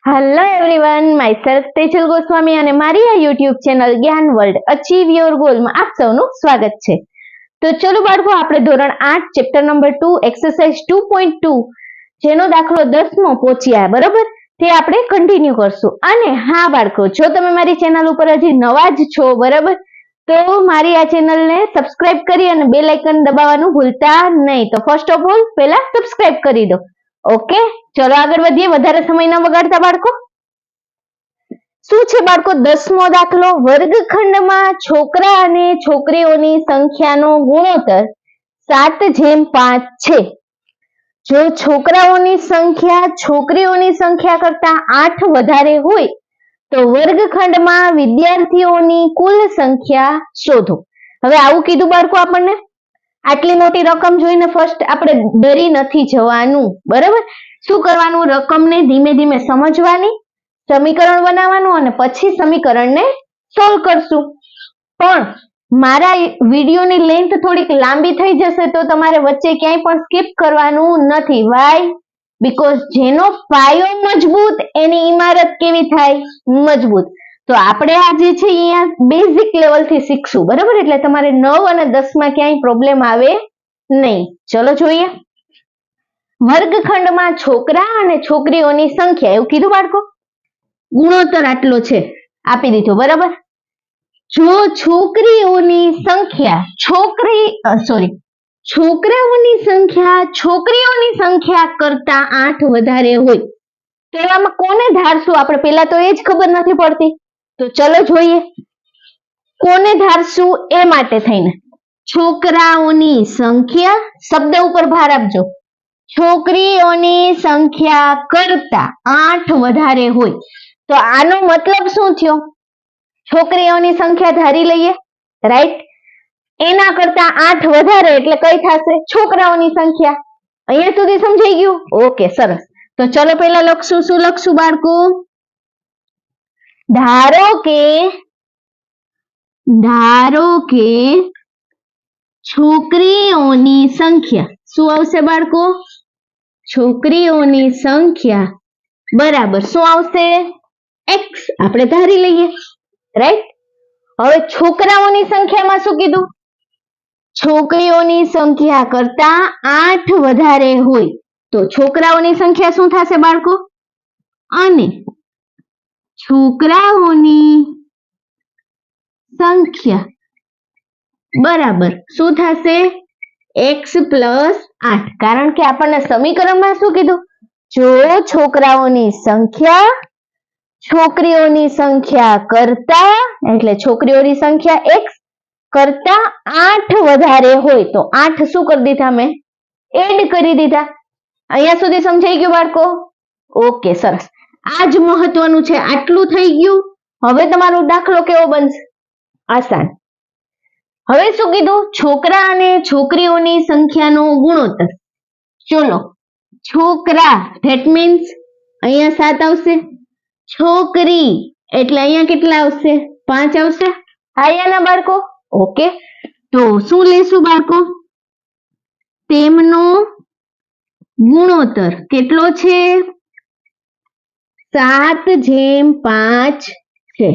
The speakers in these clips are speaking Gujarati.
Hello everyone, myself Tejal Goswami અને મારી આ યુટ્યુબ ચેનલ જ્ઞાન વર્લ્ડ અચીવ યોર ગોલમાં આપ સૌનું સ્વાગત છે. તો ચલો બાળકો, આપણે ધોરણ 8 ચેપ્ટર નંબર 2 એક્સરસાઇઝ 2.2 જેનો દાખલો 10મો પહોંચ્યા, બરોબર? તે આપણે કન્ટિન્યુ કરશું. અને હા બાળકો, જો તમે મારી ચેનલ ઉપર હજી નવા જ છો, બરાબર, તો મારી આ ચેનલને સબસ્ક્રાઇબ કરી અને બેલ આઇકન દબાવવાનું ભૂલતા નહીં. તો ફર્સ્ટ ઓફ ઓલ પહેલા સબસ્ક્રાઇબ કરી દો. ઓકે, ચલો આગળ વધીએ, વધારે સમય ન બગાડતા બાળકો. શું છે બાળકો? 10મો દાખલો. વર્ગખંડમાં છોકરા અને છોકરીઓની સંખ્યાનો ગુણોત્તર 7:5 છે. જો છોકરાઓની સંખ્યા છોકરીઓની સંખ્યા કરતા 8 વધારે હોય તો વર્ગખંડમાં વિદ્યાર્થીઓની કુલ સંખ્યા શોધો. હવે આવું કીધું બાળકો આપણને. આટલી મોટી રકમ જોઈને ફર્સ્ટ આપણે ડરી નથી જવાનું, બરાબર? શું કરવાનું? રકમને ધીમે ધીમે સમજવાની, સમીકરણ બનાવવાનું અને પછી સમીકરણને સોલ્વ કરશું. પણ મારા વિડીયોની લેન્થ થોડીક લાંબી થઈ જશે તો તમારે વચ્ચે ક્યાંય પણ સ્કીપ કરવાનું નથી. વાય? બીકોઝ જેનો પાયો મજબૂત એની ઇમારત કેવી થાય? મજબૂત. તો આપણે આ જે છે અહીંયા બેઝિક લેવલથી શીખશું, બરાબર? એટલે તમારે 9 અને 10 માં ક્યાંય પ્રોબ્લેમ આવે નહીં. ચલો જોઈએ. વર્ગખંડમાં છોકરા અને છોકરીઓની સંખ્યા, એવું કીધું બાળકો. ગુણોત્તર આટલો છે, આપી દીધો, બરાબર? જો છોકરીઓની સંખ્યા છોકરાઓની સંખ્યા છોકરીઓની સંખ્યા કરતા 8 વધારે હોય તો એવામાં કોને ધારશું આપણે? પેલા તો એ જ ખબર નથી પડતી. તો ચલો જોઈએ કોને ધારશું. એ માટે થઈને છોકરાઓની સંખ્યા, શબ્દ ઉપર ભાર આપજો, છોકરીઓની સંખ્યા કરતા 8 વધારે હોય તો આનો મતલબ શું થયો? છોકરીઓની સંખ્યા ધારી લઈએ, રાઈટ? એના કરતા 8 વધારે એટલે કઈ થશે? છોકરાઓની સંખ્યા. અહીંયા સુધી સમજાઈ ગયું? ઓકે, સરસ. તો ચલો પહેલા લખશું. શું લખશું બાળકો? ધારો કે છોકરીઓની સંખ્યા, શું આવશે બાળકો? છોકરીઓની સંખ્યા બરાબર શું આવશે? x. આપણે ધારી લઈએ, રાઈટ? હવે છોકરાઓની સંખ્યામાં શું કીધું? છોકરીઓની સંખ્યા કરતા 8 વધારે હોય તો છોકરાઓની સંખ્યા શું થશે બાળકો? અને છોકરાઓની સંખ્યા બરાબર શું થશે? x + 8. કારણ કે આપણને સમીકરણમાં શું કીધું? જો છોકરાઓની સંખ્યા છોકરીઓની સંખ્યા કરતા, એટલે છોકરીઓની સંખ્યા x કરતા 8 વધારે હોય તો 8 શું કરી દીધા? મેં એડ કરી દીધા. અહીંયા સુધી સમજાઈ ગયું બાળકો? ઓકે, સરસ. આ જ મહત્વનું છે. આટલું થઈ ગયું. હવે તમારો દાખલો કેવો બનશે? આસાન. હવે શું કીધું? છોકરા અને છોકરીઓની સંખ્યાનો ગુણોત્તર. ચલો, છોકરા ધેટ મીન્સ અહીંયા 7 આવશે, છોકરી એટલે અહીંયા કેટલા આવશે? 5 આવશે. આયાના બાળકો? ઓકે, તો શું લેશું બાળકો? તેમનો ગુણોત્તર કેટલો છે? 7:5 છે.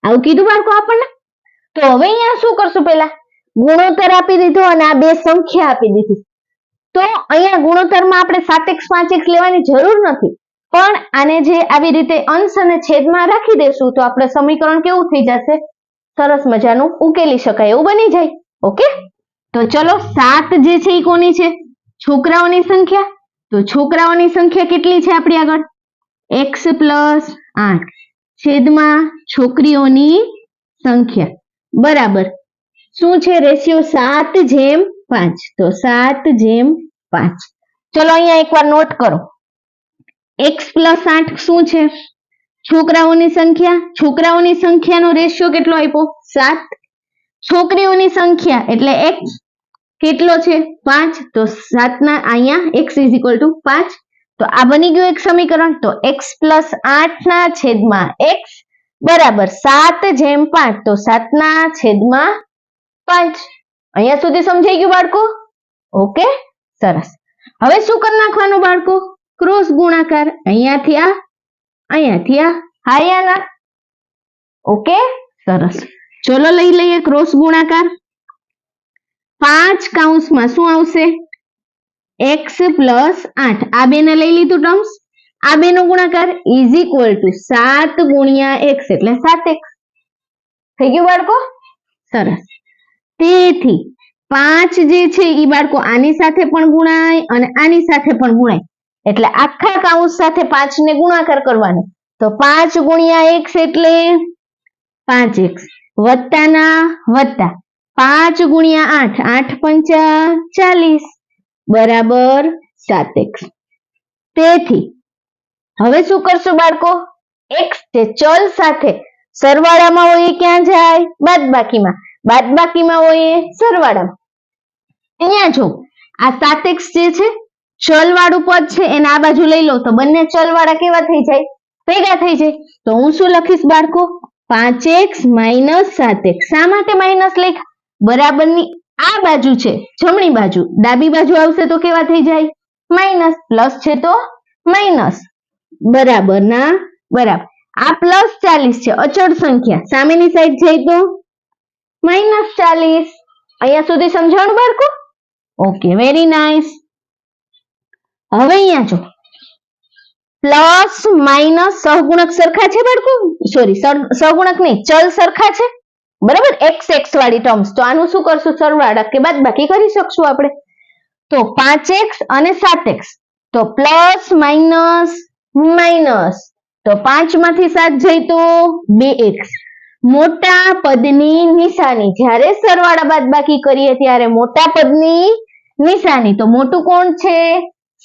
આવું કીધું બાળકો આપણને. તો હવે અહીંયા શું કરશું? પેલા ગુણોત્તર આપી દીધો અને આ બે સંખ્યા આપી દીધી. તો અહીંયા ગુણોત્તરમાં આપણે 7x 5x લેવાની જરૂર નથી, પણ આને જે આવી રીતે અંશ અને છેદમાં રાખી દેશું તો આપણે સમીકરણ કેવું થઈ જશે? સરસ મજાનું ઉકેલી શકાય એવું બની જાય. ઓકે, તો ચલો 7 જે છે એ કોની છે? છોકરાઓની સંખ્યા. તો છોકરાઓની સંખ્યા કેટલી છે આપણી આગળ? x + 8 છેદમાં છોકરીઓની સંખ્યા બરાબર શું છે? રેશિયો 7:5. તો 7:5. ચલો અહીંયા એકવાર નોટ કરો. x + 8 શું છે? છોકરાઓની સંખ્યા. છોકરાઓની સંખ્યાનો રેશિયો કેટલો આપ્યો? 7. છોકરીઓની સંખ્યા એટલે x કેટલો છે? 5. તો 7 ના અહીંયા x = 5. તો આ બની ગયું એક સમીકરણ. તો x + 8 ના છેદમાં x બરાબર 7:5. તો 7/5. અહીંયા સુધી સમજાઈ ગયું બાળકો? ઓકે, સરસ. હવે શું કરી નાખવાનું બાળકો? ક્રોસ ગુણાકાર. અહીંયાથી આ અહીંયાથી આ હાયાના. ઓકે, સરસ. ચલો લઈ લઈએ ક્રોસ ગુણાકાર. 5 કૌંસમાં શું આવશે? x plus 8. આ બેને લઈ લીધું ટર્મ્સ. આ બેનો ગુણાકાર ઇઝ ઇક્વલ ટુ 7 ગુણ્યા x એટલે 7x. થઈ ગયું બાળકો? સરસ. તેથી 5 જે છે એ બાળકો આની સાથે પણ ગુણાય અને આની સાથે પણ ગુણાય, એટલે આખા કૌંસ સાથે 5 ને ગુણાકાર કરવાનો. તો 5 ગુણ્યા x એટલે 5x વત્તાના વત્તા 5 ગુણ્યા 8, 8 પંચા 40 બરાબર 7x. તેથી હવે શું કરશું બાળકો? x જે ચલ સાથે સરવાળામાં હોય એ ક્યાં જાય? બાદબાકીમાં. બાદબાકીમાં હોય એ સરવાળામાં. અહીંયા જો આ 7x જે છે ચલ વાળું પદ છે એને આ બાજુ લઈ લો તો બંને ચલ વાળા કેવા થઈ જાય? ભેગા થઈ જાય. તો હું શું લખીશ બાળકો? 5x minus 7x. શા માટે માઇનસ લખ્યા? બરાબરની આ બાજુ છે જમણી બાજુ, ડાબી બાજુ આવશે તો કેવા થઈ જાય? માઇનસ. પ્લસ છે તો માઇનસ. બરાબર ના બરાબર. આ પ્લસ 40 છે અચળ સંખ્યા, સામેની સાઈડ જાય તો માઇનસ 40. અહીંયા સુધી સમજાણું બાળકો? Okay, very nice. હવે અહીંયા જો પ્લસ માઇનસ સહગુણક સરખા છે બાળકો? સોરી, સહગુણક નહીં, ચલ સરખા છે બરાબર, x x વાળી ટર્મ્સ. તો આનું શું કરશું? સરવાળા કે બાદબાકી કરી શકશું આપણે. તો 5x અને 7x, તો પ્લસ માઇનસ માઇનસ, તો 5 માંથી 7 જાય તો 2x. મોટા પદની નિશાની, જ્યારે સરવાળા બાદબાકી કરીએ ત્યારે મોટા પદની નિશાની. તો મોટું કોણ છે?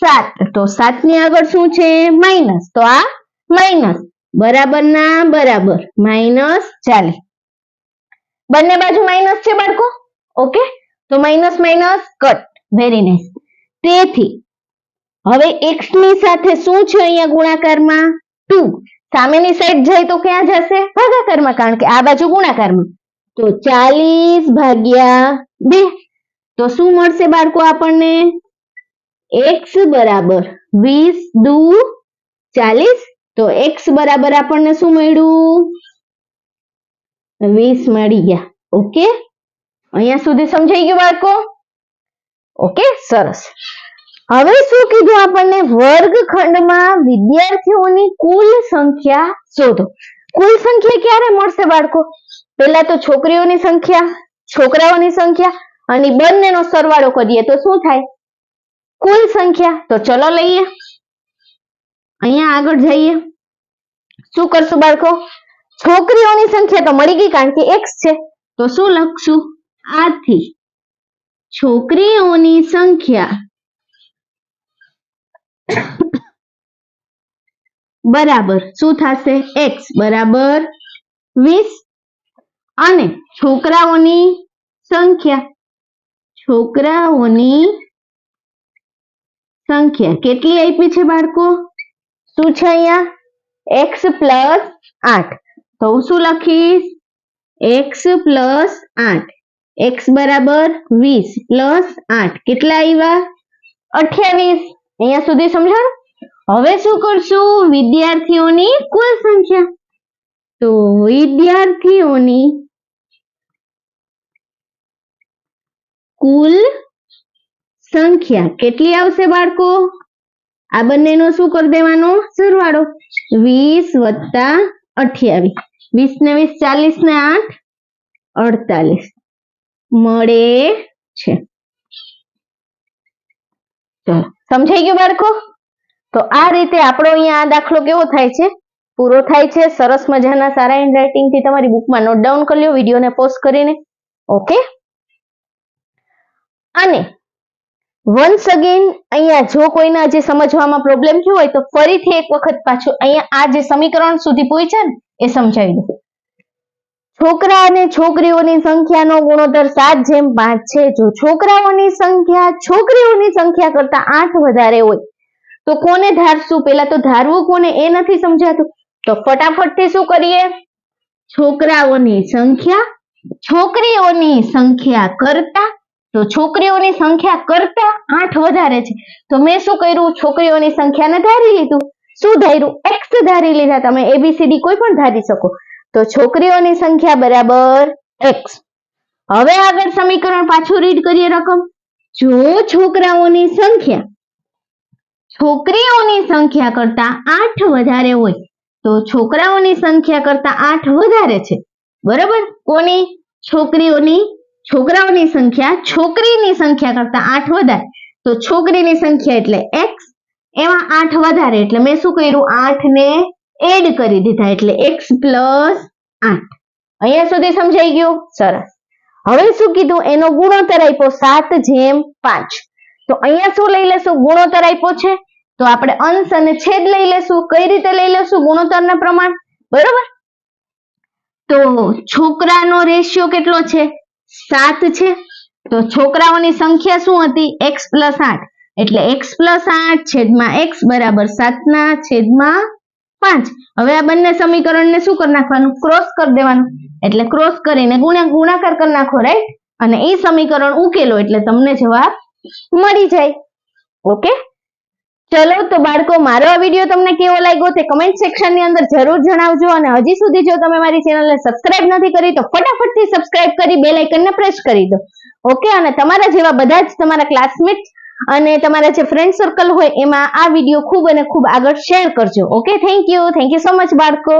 7. તો 7 ની આગળ શું છે? માઇનસ. તો આ માઇનસ. બરાબર ના બરાબર, માઇનસ 40. બંને બાજુ માઇનસ છે બાળકો. ઓકે, તો minus minus cut. Very nice. તેથી હવે x ની સાથે શું છે અહીંયા ગુણાકારમાં? 2. સામેની સાઈડ જાય તો ક્યાં જશે? ભાગાકારમાં, કારણ કે આ બાજુ ગુણાકારમાં. તો 40 ભાગ્યા 2. તો શું મળશે બાળકો આપણને? x બરાબર 20 દુ 40. તો x બરાબર આપણને શું મળ્યું? 20 મળી ગયા. ઓકે, અહીંયા સુધી સમજાઈ ગયું બાળકો? ઓકે, સરસ. હવે શું કીધું આપણને? વર્ગખંડમાં વિદ્યાર્થીઓની કુલ સંખ્યા શોધો. કુલ સંખ્યા ક્યારે મળશે બાળકો? પહેલા તો છોકરીઓની સંખ્યા, છોકરાઓની સંખ્યા અને બંનેનો સરવાળો કરીએ તો શું થાય? કુલ સંખ્યા. તો ચલો લઈએ, અહીંયા આગળ જઈએ. શું કરશું બાળકો? છોકરીઓની સંખ્યા તો મળી ગઈ કારણ કે x છે. તો શું લખશું? આથી છોકરીઓની સંખ્યા બરાબર શું થશે? x બરાબર 20 અને છોકરાઓની સંખ્યા કેટલી આપી છે બાળકો? શું છે અહીંયા? x plus 8. તો હું શું લખીશ? x plus 8. x બરાબર 20 પ્લસ 8 કેટલા આવ્યા? 28. અહીંયા સુધી સમજાણું? હવે શું કરશું? વિદ્યાર્થીઓની કુલ સંખ્યા. તો વિદ્યાર્થીઓની કુલ સંખ્યા કેટલી આવશે બાળકો? આ બંનેનો શું કરી દેવાનો? સરવાળો. 20 વત્તા 28. 20 ને 20 40 ને 8 48 મળે છે. ચલો, સમજાઈ ગયું બાળકો? તો આ રીતે આપણો અહીંયા આ દાખલો કેવો થાય છે? પૂરો થાય છે. સરસ મજાના સારા હેન્ડરાઇટિંગ થી તમારી બુકમાં નોટ ડાઉન કરી લો વિડીયોને પોઝ કરીને. ઓકે, અને વન્સ અગેન અહીંયા જો કોઈના જે સમજવામાં પ્રોબ્લેમ થયો હોય તો ફરીથી એક વખત પાછું અહીંયા આ જે સમીકરણ સુધી પહોંચ્યા ને એ સમજાવી દો. છોકરા અને છોકરીઓની સંખ્યાનો ગુણોત્તર 7:5 છે. જો છોકરાઓની સંખ્યા છોકરીઓની સંખ્યા કરતા 8 વધારે હોય તો કોને ધારશું? પેલા તો ધારવું કોને એ નથી સમજાતું. તો ફટાફટથી શું કરીએ? છોકરાઓની સંખ્યા છોકરીઓની સંખ્યા કરતા, તો છોકરીઓની સંખ્યા કરતા 8 વધારે છે. તો મેં શું કર્યું? છોકરીઓની સંખ્યાને ધારી લીધું. શું ધાર્યું? એક્સ ધારી લીધા. તમે એબીસીડી કોઈ પણ ધારી શકો. તો છોકરીઓની સંખ્યા બરાબર એક્સ. હવે આગળ સમીકરણ પાછું રીડ કરીએ રકમ. જો છોકરીઓની સંખ્યા કરતા 8 વધારે હોય તો છોકરાઓની સંખ્યા કરતા 8 વધારે છે. બરાબર? કોની? છોકરાઓની સંખ્યા છોકરીની સંખ્યા કરતા 8 વધારે. તો છોકરીની સંખ્યા એટલે x, એમાં 8 વધારે એટલે મેં શું કર્યું? 8 ને એડ કરી દીધા એટલે x + 8. અહીંયા સુધી સમજાઈ ગયું? સરસ. હવે શું કીધું? એનો ગુણોત્તર આપ્યો 7/5. તો અહીંયા શું લઈ લેશું? ગુણોત્તર આપ્યો છે તો આપણે અંશ અને છેદ લઈ લેશું. કઈ રીતે લઈ લેશું? ગુણોત્તરના પ્રમાણ. બરોબર? તો છોકરાનો રેશિયો કેટલો છે? 7 છે. તો છોકરાઓની સંખ્યા શું હતી? x + 8 એટલે x + 8 છેદમાં x બરાબર 7/5. હવે આ બંને સમીકરણને શું કરી નાખવાનું? ક્રોસ કરી દેવાનું. એટલે ક્રોસ કરીને ગુણાકાર કરી નાખો, રાઈટ? અને એ સમીકરણ ઉકેલો એટલે તમને જવાબ મળી જાય. ઓકે, ચલો તો બાળકો, મારો આ વિડીયો તમને કેવો લાગ્યો તે કમેન્ટ સેક્શનની અંદર જરૂર જણાવજો. અને હજી સુધી જો તમે મારી ચેનલને સબસ્ક્રાઇબ નથી કરી તો ફટાફટથી સબસ્ક્રાઇબ કરી બેલ આઇકનને પ્રેસ કરી દો. ઓકે, અને તમારા જેવા બધા જ તમારા ક્લાસમેટ અને તમારા જે ફ્રેન્ડ સર્કલ હોય એમાં આ વિડીયો ખૂબ અને ખૂબ આગળ શેર કરજો. Okay, thank you so much બાળકો.